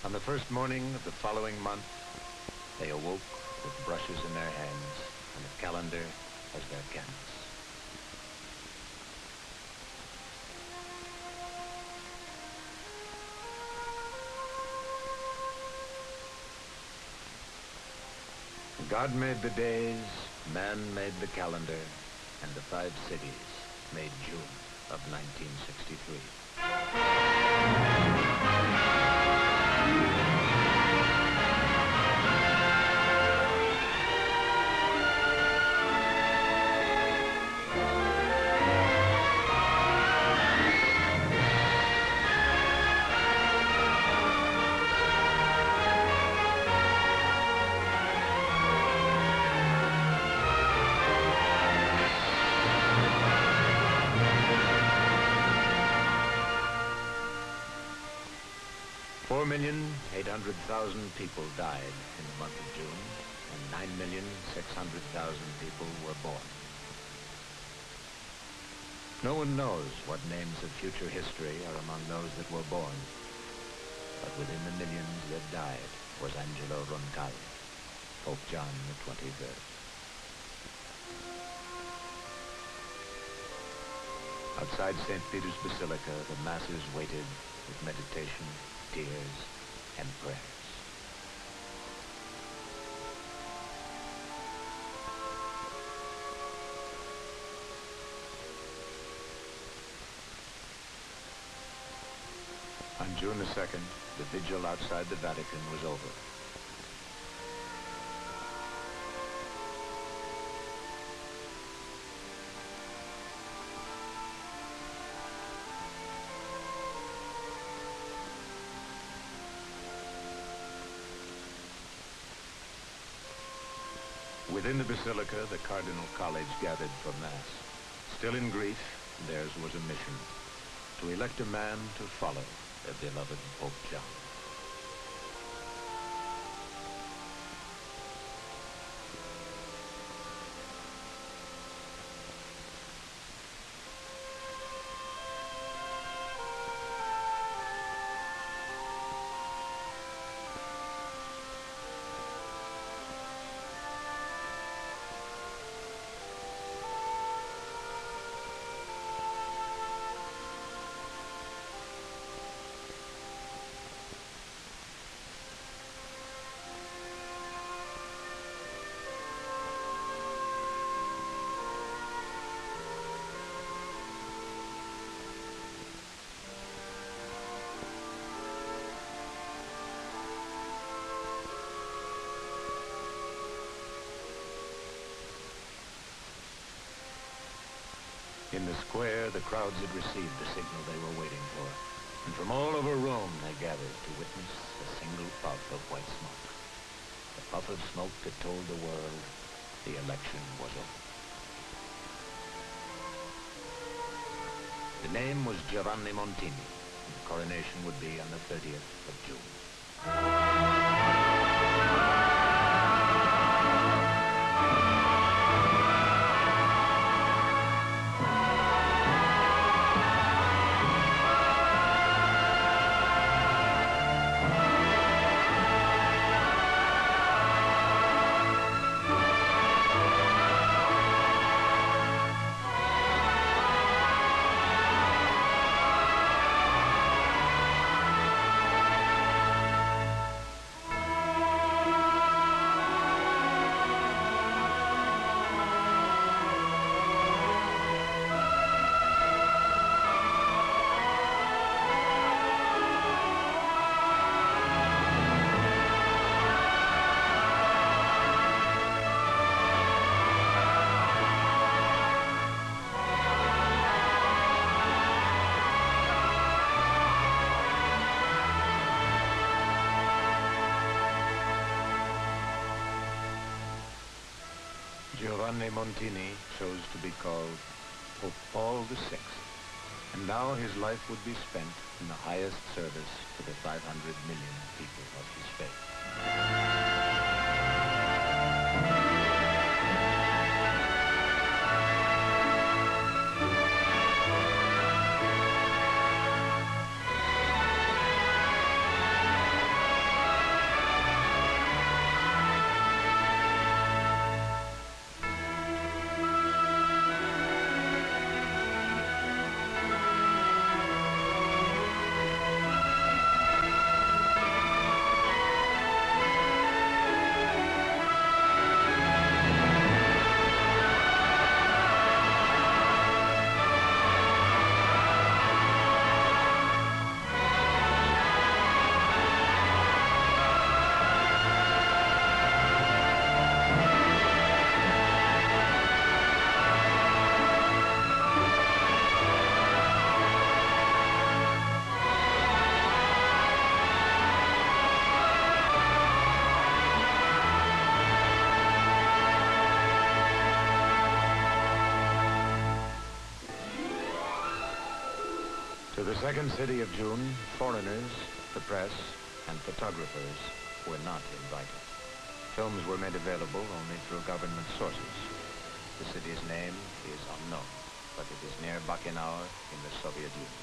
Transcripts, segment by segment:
On the first morning of the following month, they awoke with brushes in their hands and a calendar as their canvas. God made the days, man made the calendar, and the 5 cities made June of 1963. $4,800,000 people died in the month of June, and 9,600,000 people were born. No one knows what names of future history are among those that were born, but within the millions that died was Angelo Roncalli, Pope John XXIII. Outside St. Peter's Basilica, the masses waited with meditation, tears, and prayers. On June the 2nd, the vigil outside the Vatican was over. Within the Basilica, the Cardinal College gathered for Mass. Still in grief, theirs was a mission, to elect a man to follow their beloved Pope John. In the square, the crowds had received the signal they were waiting for, and from all over Rome they gathered to witness a single puff of white smoke. The puff of smoke that told the world the election was over. The name was Giovanni Montini, and the coronation would be on the 30th of June. Giovanni Montini chose to be called Pope Paul VI, and now his life would be spent in the highest service to the 500 million people of his faith. the second city of June, foreigners, the press, and photographers were not invited. Films were made available only through government sources. The city's name is unknown, but it is near Bakenauer in the Soviet Union.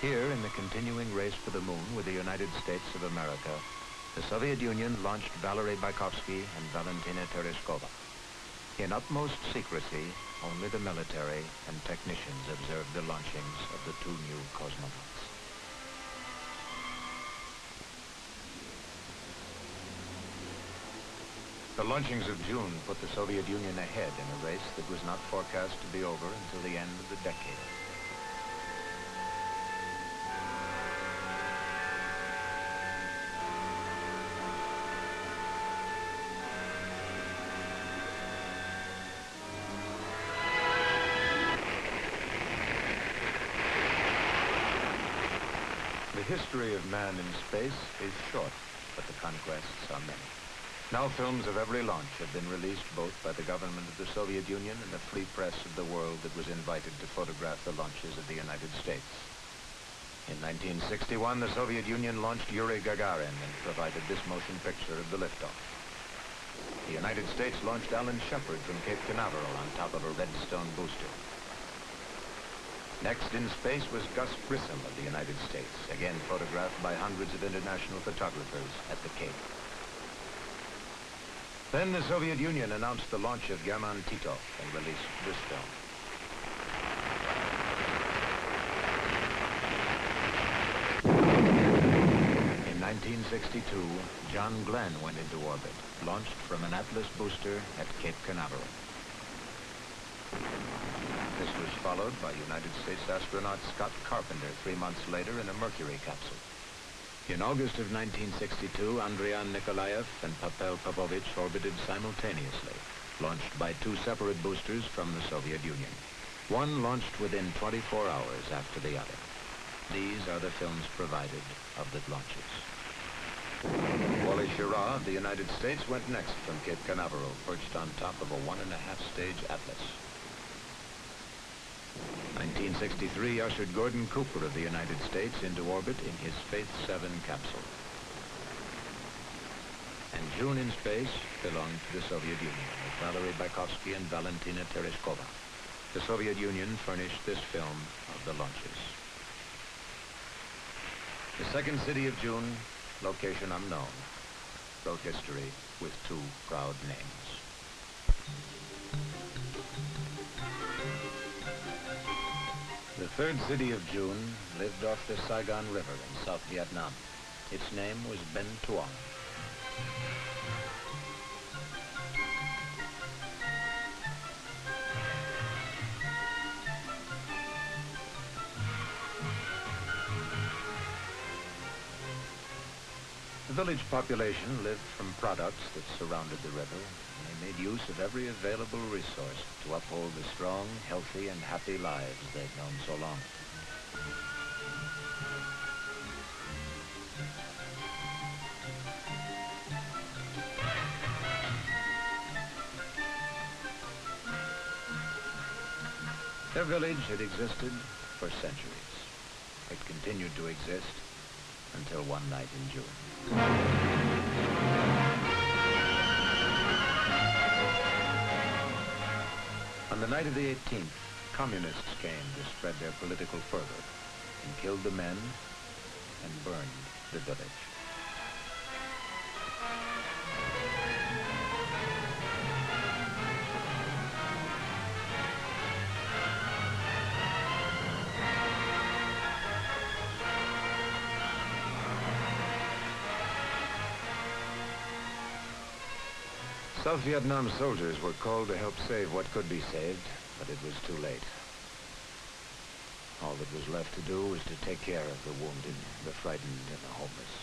Here, in the continuing race for the moon with the United States of America, the Soviet Union launched Valery Bykovsky and Valentina Tereshkova. In utmost secrecy, only the military and technicians observed the launchings of the two new cosmonauts. The launchings of June put the Soviet Union ahead in a race that was not forecast to be over until the end of the decade. The history of man in space is short, but the conquests are many. Now films of every launch have been released both by the government of the Soviet Union and the free press of the world that was invited to photograph the launches of the United States. In 1961, the Soviet Union launched Yuri Gagarin and provided this motion picture of the liftoff. The United States launched Alan Shepard from Cape Canaveral on top of a Redstone booster. Next in space was Gus Grissom of the United States, again photographed by hundreds of international photographers at the Cape. Then the Soviet Union announced the launch of German Titov and released this film. In 1962, John Glenn went into orbit, launched from an Atlas booster at Cape Canaveral. This was followed by United States astronaut Scott Carpenter 3 months later in a Mercury capsule. In August of 1962, Andrian Nikolaev and Pavel Popovich orbited simultaneously, launched by two separate boosters from the Soviet Union. One launched within 24 hours after the other. These are the films provided of the launches. Wally Schirra of the United States went next from Cape Canaveral, perched on top of a 1.5-stage Atlas. 1963 ushered Gordon Cooper of the United States into orbit in his Faith 7 capsule. And June in space belonged to the Soviet Union, with Valery Bykovsky and Valentina Tereshkova. The Soviet Union furnished this film of the launches. The second city of June, location unknown, wrote history with two proud names. The third city of June lived off the Saigon River in South Vietnam. Its name was Ben Tuong. The village population lived from products that surrounded the river. They made use of every available resource to uphold the strong, healthy, and happy lives they've known so long. Their village had existed for centuries. It continued to exist until one night in June. On the night of the 18th, communists came to spread their political fervor and killed the men and burned the village. South Vietnam soldiers were called to help save what could be saved, but it was too late. All that was left to do was to take care of the wounded, the frightened, and the homeless.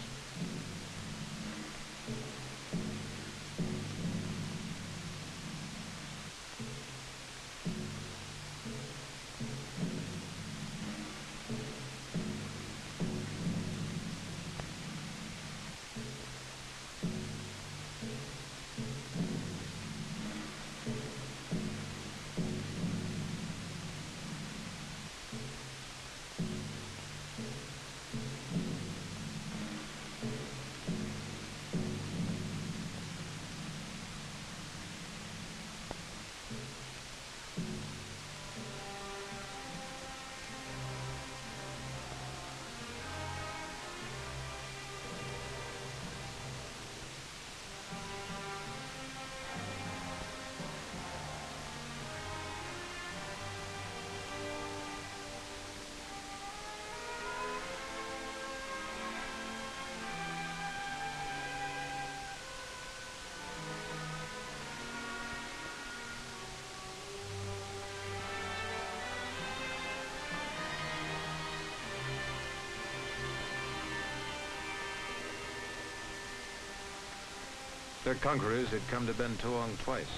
Their conquerors had come to Ben Tuong twice.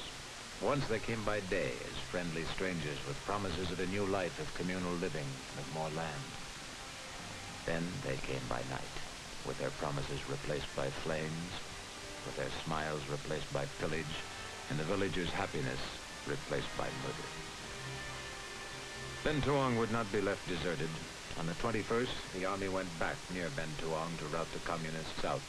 Once they came by day as friendly strangers with promises of a new life of communal living and of more land. Then they came by night, with their promises replaced by flames, with their smiles replaced by pillage, and the villagers' happiness replaced by murder. Ben Tuong would not be left deserted. On the 21st, the army went back near Ben Tuong to rout the communists out.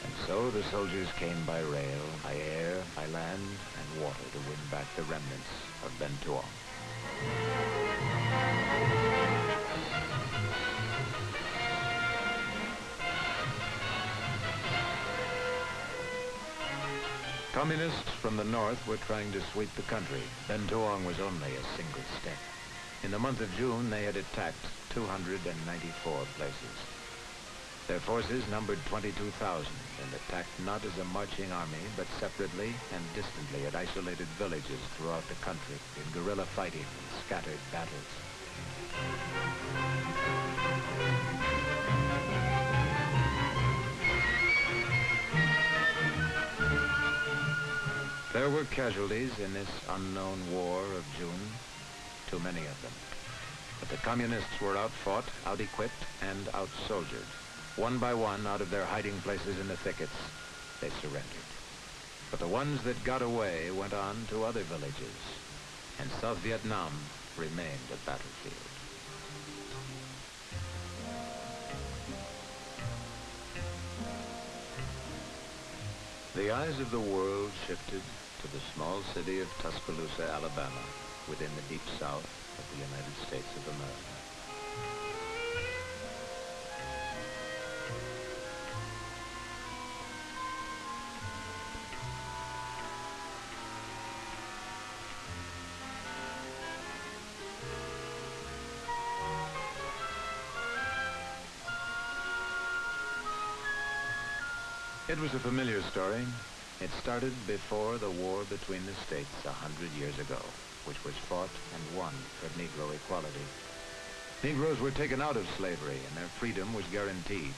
And so the soldiers came by rail, by air, by land, and water to win back the remnants of Ben Tuong. Communists from the north were trying to sweep the country. Ben Tuong was only a single step. In the month of June, they had attacked 294 places. Their forces numbered 22,000 and attacked not as a marching army, but separately and distantly at isolated villages throughout the country in guerrilla fighting and scattered battles. There were casualties in this unknown war of June, too many of them. But the communists were outfought, out-equipped, and out-soldiered. One by one, out of their hiding places in the thickets, they surrendered. But the ones that got away went on to other villages, and South Vietnam remained a battlefield. The eyes of the world shifted to the small city of Tuscaloosa, Alabama, within the deep south of the United States of America. It was a familiar story. It started before the war between the states 100 years ago, which was fought and won for Negro equality. Negroes were taken out of slavery and their freedom was guaranteed,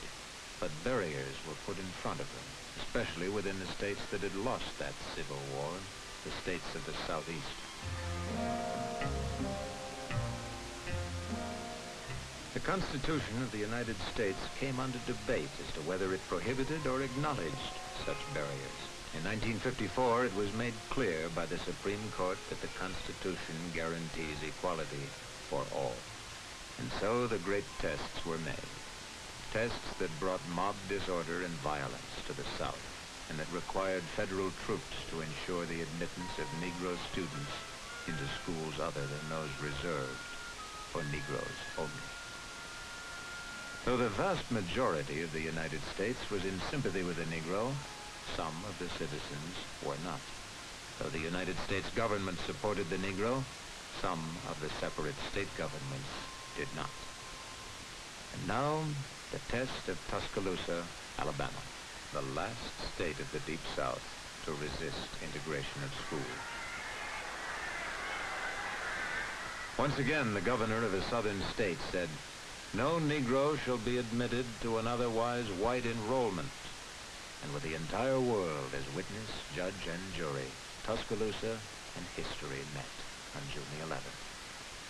but barriers were put in front of them, especially within the states that had lost that civil war, the states of the Southeast. The Constitution of the United States came under debate as to whether it prohibited or acknowledged such barriers. In 1954, it was made clear by the Supreme Court that the Constitution guarantees equality for all. And so the great tests were made. Tests that brought mob disorder and violence to the South, and that required federal troops to ensure the admittance of Negro students into schools other than those reserved for Negroes only. Though the vast majority of the United States was in sympathy with the Negro, some of the citizens were not. Though the United States government supported the Negro, some of the separate state governments did not. And now, the test of Tuscaloosa, Alabama, the last state of the Deep South to resist integration of schools. Once again, the governor of a southern state said, "No Negro shall be admitted to an otherwise white enrollment." And with the entire world as witness, judge, and jury, Tuscaloosa and history met on June the 11th,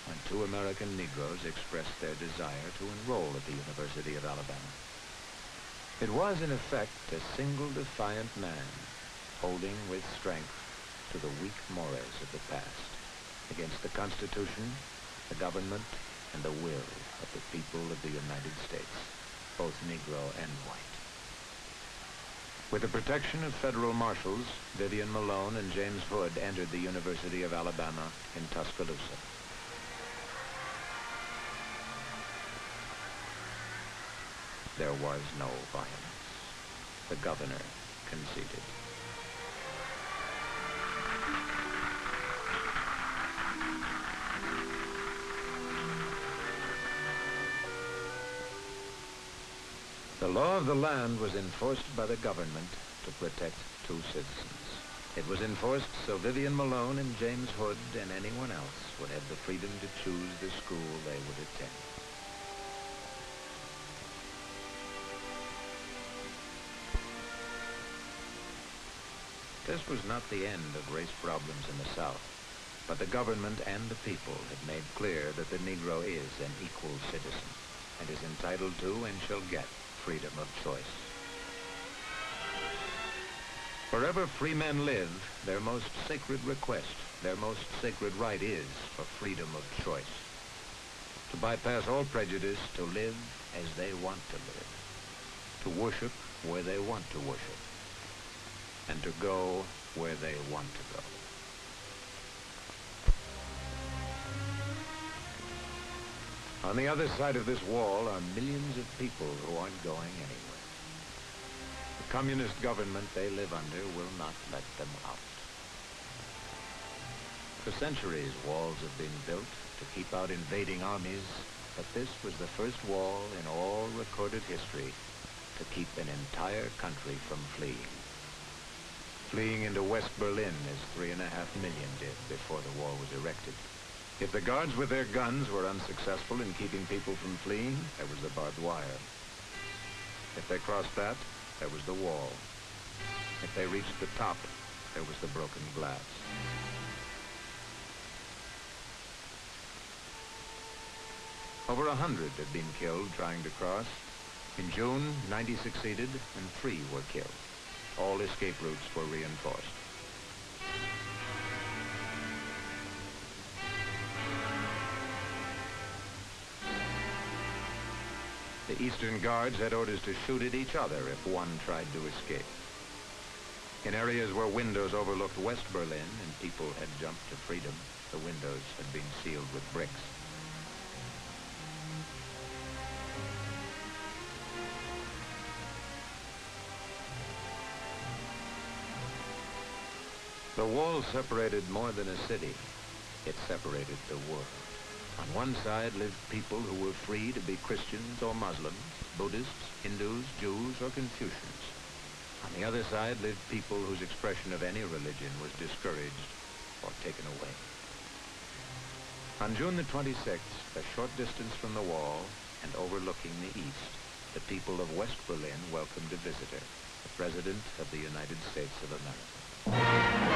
when 2 American Negroes expressed their desire to enroll at the University of Alabama. It was, in effect, a single defiant man holding with strength to the weak mores of the past against the Constitution, the government, and the will of the people of the United States, both Negro and white. With the protection of federal marshals, Vivian, Malone, and James Hood entered the University of Alabama in Tuscaloosa. There was no violence. The governor conceded. The law of the land was enforced by the government to protect 2 citizens. It was enforced so Vivian Malone and James Hood and anyone else would have the freedom to choose the school they would attend. This was not the end of race problems in the South, but the government and the people had made clear that the Negro is an equal citizen and is entitled to and shall get freedom of choice. Wherever free men live, their most sacred request, their most sacred right is for freedom of choice. To bypass all prejudice, to live as they want to live, to worship where they want to worship, and to go where they want to go. On the other side of this wall are millions of people who aren't going anywhere. The communist government they live under will not let them out. For centuries, walls have been built to keep out invading armies, but this was the first wall in all recorded history to keep an entire country from fleeing. Fleeing into West Berlin as 3.5 million did before the wall was erected. If the guards with their guns were unsuccessful in keeping people from fleeing, there was the barbed wire. If they crossed that, there was the wall. If they reached the top, there was the broken glass. Over 100 had been killed trying to cross. In June, 90 succeeded and 3 were killed. All escape routes were reinforced. The Eastern Guards had orders to shoot at each other if one tried to escape. In areas where windows overlooked West Berlin and people had jumped to freedom, the windows had been sealed with bricks. The wall separated more than a city. It separated the world. On one side lived people who were free to be Christians or Muslims, Buddhists, Hindus, Jews, or Confucians. On the other side lived people whose expression of any religion was discouraged or taken away. On June the 26th, a short distance from the wall and overlooking the east, the people of West Berlin welcomed a visitor, the President of the United States of America.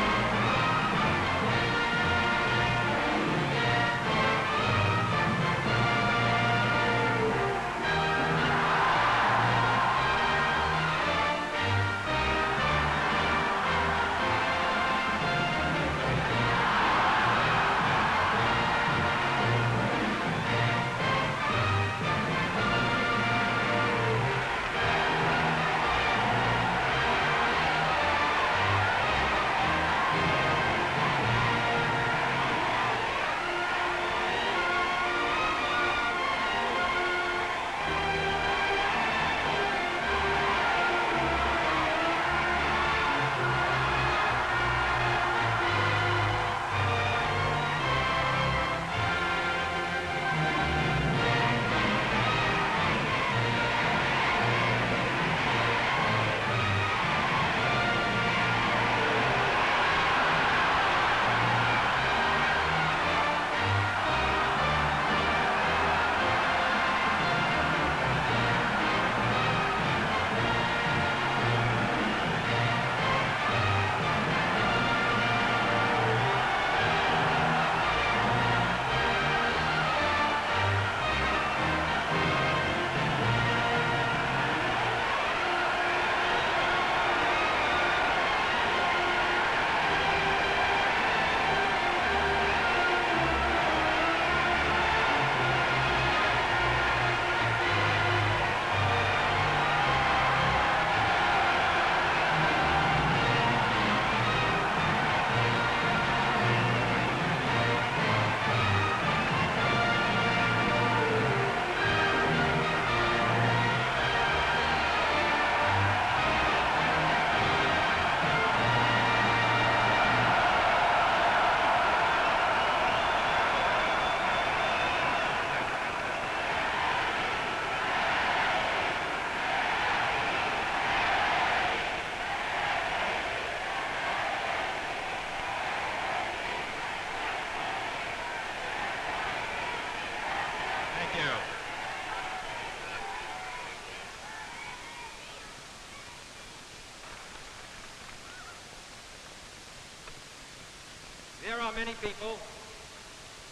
are many people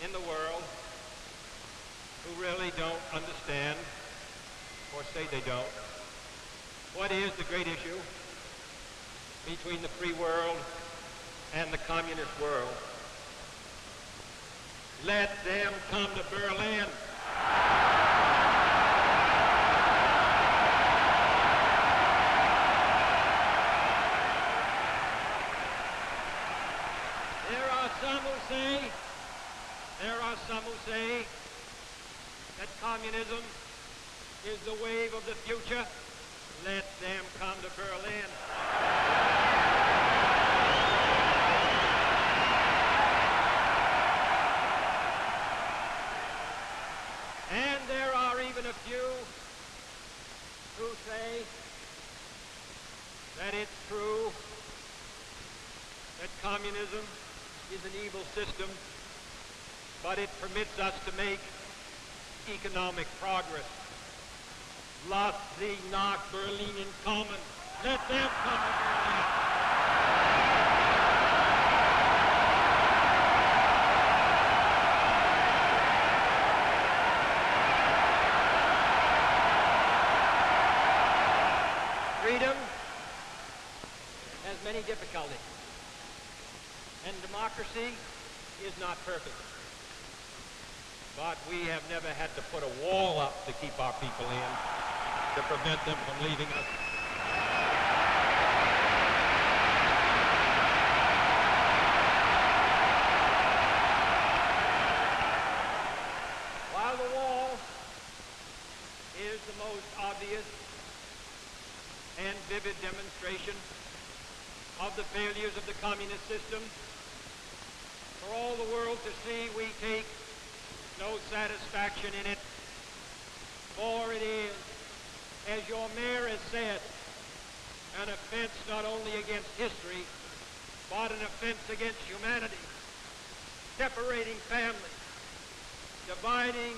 in the world who really don't understand, or say they don't, what is the great issue between the free world and the communist world. Let them come to Berlin. There are some who say that communism is the wave of the future. Let them come to Berlin. And there are even a few who say that it's true that communism is an evil system, but it permits us to make economic progress. Lass sie nach Berlin kommen. Let them come to Berlin. Freedom has many difficulties, and democracy is not perfect. But we have never had to put a wall up to keep our people in, to prevent them from leaving us. While the wall is the most obvious and vivid demonstration of the failures of the communist system, for all the world to see, we take no satisfaction in it, for it is, as your mayor has said, an offense not only against history, but an offense against humanity, separating families, dividing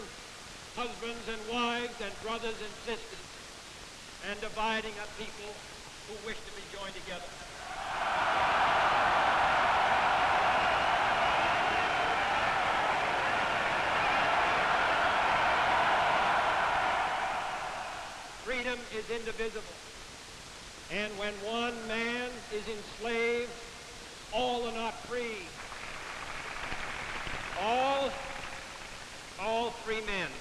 husbands and wives and brothers and sisters, and dividing a people who wish to be joined together. Freedom is indivisible, and when one man is enslaved, all are not free. All free men,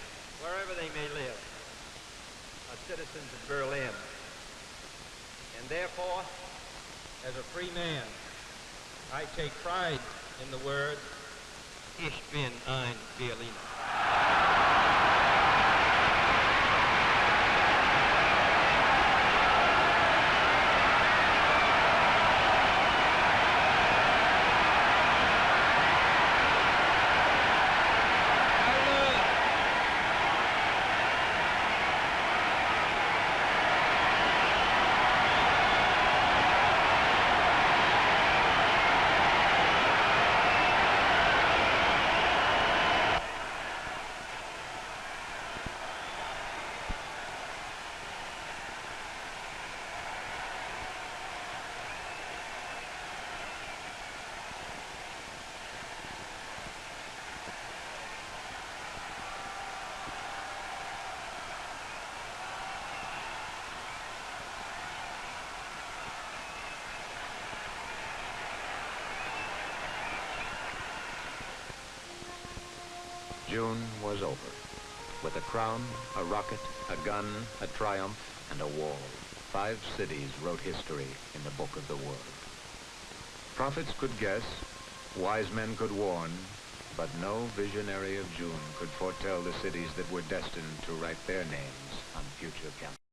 wherever they may live, are citizens of Berlin, and therefore, as a free man, I take pride in the words, Ich bin ein Berliner. June was over. With a crown, a rocket, a gun, a triumph, and a wall, 5 cities wrote history in the book of the world. Prophets could guess, wise men could warn, but no visionary of June could foretell the cities that were destined to write their names on future calendars.